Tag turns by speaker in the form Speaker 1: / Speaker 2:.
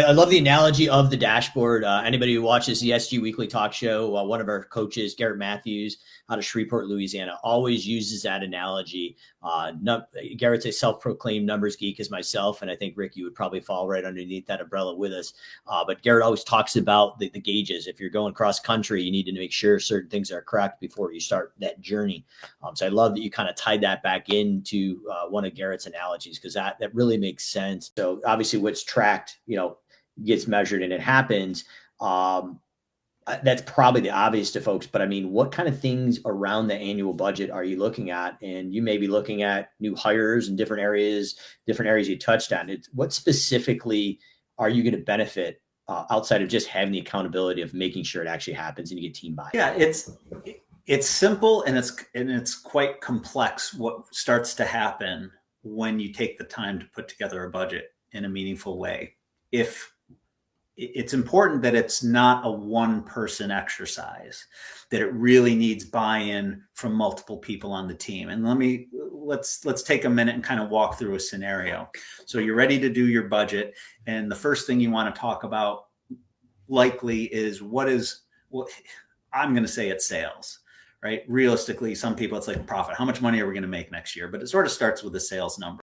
Speaker 1: I love the analogy of the dashboard. Anybody who watches the SG Weekly Talk Show, one of our coaches, Garrett Matthews, out of Shreveport, Louisiana, always uses that analogy. Garrett's a self-proclaimed numbers geek as myself, and I think, Rick, you would probably fall right underneath that umbrella with us. But Garrett always talks about the gauges. If you're going cross country, you need to make sure certain things are correct before you start that journey. So I love that you kind of tied that back into one of Garrett's analogies, because that really makes sense. So obviously what's tracked, gets measured and it happens. That's probably the obvious to folks, but I mean, what kind of things around the annual budget are you looking at? And you may be looking at new hires in different areas you touched on. What specifically are you going to benefit outside of just having the accountability of making sure it actually happens and you get team buy-in?
Speaker 2: Yeah, it's simple and it's quite complex what starts to happen when you take the time to put together a budget in a meaningful way. If it's important that it's not a one-person exercise, that it really needs buy-in from multiple people on the team. And let's take a minute and kind of walk through a scenario. So you're ready to do your budget, and the first thing you want to talk about likely is what I'm going to say it's sales, right? Realistically, some people it's like profit. How much money are we going to make next year? But it sort of starts with the sales number.